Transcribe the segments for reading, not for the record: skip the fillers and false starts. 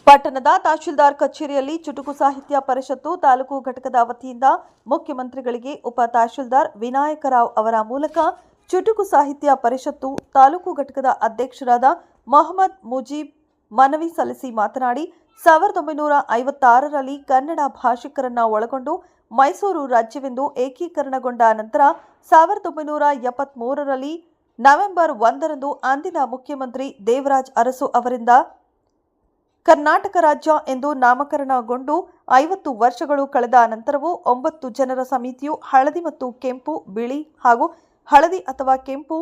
ಪಟ್ಟಣದ ತಹಶೀಲ್ದಾರ್ ಕಚೇರಿಯಲ್ಲಿ ಚುಟುಕು ಸಾಹಿತ್ಯ ಪರಿಷತ್ತು ತಾಲೂಕು ಘಟಕದ ವತಿಯಿಂದ ಮುಖ್ಯಮಂತ್ರಿಗಳಿಗೆ ಉಪ ತಹಶೀಲ್ದಾರ್ ವಿನಾಯಕರಾವ್ ಅವರ ಮೂಲಕ ಚುಟುಕು ಸಾಹಿತ್ಯ ಪರಿಷತ್ತು ತಾಲೂಕು ಘಟಕದ ಅಧ್ಯಕ್ಷರಾದ ಮೊಹಮ್ಮದ್ ಮುಜೀಬ್ ಮನವಿ ಸಲ್ಲಿಸಿ ಮಾತನಾಡಿ 1956ರಲ್ಲಿ ಕನ್ನಡ ಭಾಷಿಕರನ್ನ ಒಳಗೊಂಡು ಮೈಸೂರು ರಾಜ್ಯವೆಂದು ಏಕೀಕರಣಗೊಂಡ ನಂತರ 1973ರಲ್ಲಿ ನವೆಂಬರ್ 1ರಂದು ಅಂದಿನ ಮುಖ್ಯಮಂತ್ರಿ ದೇವರಾಜ್ ಅರಸು ಅವರಿಂದ ಕರ್ನಾಟಕ ರಾಜ್ಯ ಎಂದು ನಾಮಕರಣಗೊಂಡು 50 ವರ್ಷಗಳು ಕಳೆದ ನಂತರವೂ 9 ಜನರ ಸಮಿತಿಯು ಹಳದಿ ಮತ್ತು ಕೆಂಪು, ಬಿಳಿ ಹಾಗೂ ಹಳದಿ ಅಥವಾ ಕೆಂಪು,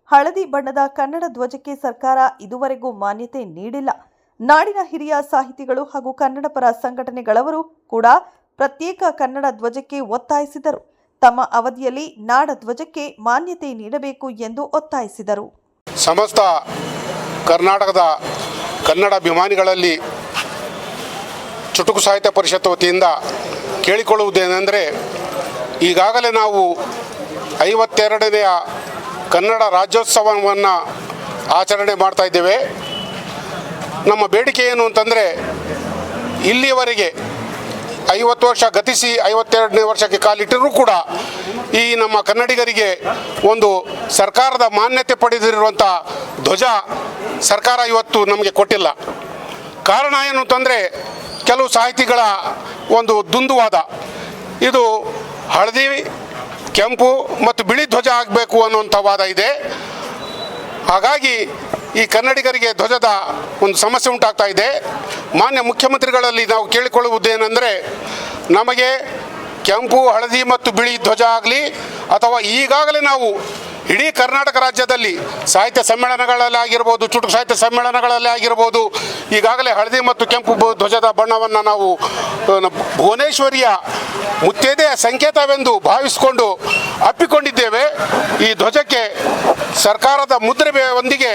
ಹಳದಿ ಬಣ್ಣದ ಕನ್ನಡ ಧ್ವಜಕ್ಕೆ ಸರ್ಕಾರ ಇದುವರೆಗೂ ಮಾನ್ಯತೆ ನೀಡಿಲ್ಲ. ನಾಡಿನ ಹಿರಿಯ ಸಾಹಿತಿಗಳು ಹಾಗೂ ಕನ್ನಡಪರ ಸಂಘಟನೆಗಳವರು ಕೂಡ ಪ್ರತ್ಯೇಕ ಕನ್ನಡ ಧ್ವಜಕ್ಕೆ ಒತ್ತಾಯಿಸಿದರು. ತಮ್ಮ ಅವಧಿಯಲ್ಲಿ ನಾಡ ಧ್ವಜಕ್ಕೆ ಮಾನ್ಯತೆ ನೀಡಬೇಕು ಎಂದು ಒತ್ತಾಯಿಸಿದರು. ಸಮಸ್ತ ಕರ್ನಾಟಕದ ಕನ್ನಡ ಅಭಿಮಾನಿಗಳಲ್ಲಿ ಚುಟುಕು ಸಾಹಿತ್ಯ ಪರಿಷತ್ ವತಿಯಿಂದ ಕೇಳಿಕೊಳ್ಳುವುದೇನೆಂದರೆ, ಈಗಾಗಲೇ ನಾವು 52ನೆಯ ಕನ್ನಡ ರಾಜ್ಯೋತ್ಸವವನ್ನು ಆಚರಣೆ ಮಾಡ್ತಾ ಇದ್ದೇವೆ. ನಮ್ಮ ಬೇಡಿಕೆ ಏನು ಅಂತಂದರೆ, ಇಲ್ಲಿಯವರೆಗೆ 50 ವರ್ಷ ಗತಿಸಿ 52ನೇ ವರ್ಷಕ್ಕೆ ಕಾಲಿಟ್ಟರೂ ಕೂಡ ಈ ನಮ್ಮ ಕನ್ನಡಿಗರಿಗೆ ಒಂದು ಸರ್ಕಾರದ ಮಾನ್ಯತೆ ಪಡೆದಿರುವಂಥ ಧ್ವಜ ಸರ್ಕಾರ ಇವತ್ತು ನಮಗೆ ಕೊಟ್ಟಿಲ್ಲ. ಕಾರಣ ಏನು ಅಂತಂದರೆ, ಕೆಲವು ಸಾಹಿತಿಗಳ ಒಂದು ದ್ವಂದ್ವವಾದ, ಇದು ಹಳದಿ, ಕೆಂಪು ಮತ್ತು ಬಿಳಿ ಧ್ವಜ ಆಗಬೇಕು ಅನ್ನುವಂಥ ವಾದ ಇದೆ. ಹಾಗಾಗಿ ಈ ಕನ್ನಡಿಗರಿಗೆ ಧ್ವಜದ ಒಂದು ಸಮಸ್ಯೆ ಉಂಟಾಗ್ತಾ ಇದೆ. ಮಾನ್ಯ ಮುಖ್ಯಮಂತ್ರಿಗಳಲ್ಲಿ ನಾವು ಕೇಳಿಕೊಳ್ಳುವುದೇನೆಂದರೆ, ನಮಗೆ ಕೆಂಪು, ಹಳದಿ ಮತ್ತು ಬಿಳಿ ಧ್ವಜ ಆಗಲಿ ಅಥವಾ ಈಗಾಗಲೇ ನಾವು ಇಡೀ ಕರ್ನಾಟಕ ರಾಜ್ಯದಲ್ಲಿ ಸಾಹಿತ್ಯ ಸಮ್ಮೇಳನಗಳಲ್ಲಿ ಆಗಿರ್ಬೋದು, ಚುಟುಕು ಸಾಹಿತ್ಯ ಸಮ್ಮೇಳನಗಳಲ್ಲಿ ಆಗಿರ್ಬೋದು, ಈಗಾಗಲೇ ಹಳದಿ ಮತ್ತು ಕೆಂಪು ಧ್ವಜದ ಬಣ್ಣವನ್ನು ನಾವು ಭುವನೇಶ್ವರಿಯ ಮುತ್ತೈದೆಯ ಸಂಕೇತವೆಂದು ಭಾವಿಸಿಕೊಂಡು ಅಪ್ಪಿಕೊಂಡಿದ್ದೇವೆ. ಈ ಧ್ವಜಕ್ಕೆ ಸರ್ಕಾರದ ಮುದ್ರೆಯೊಂದಿಗೆ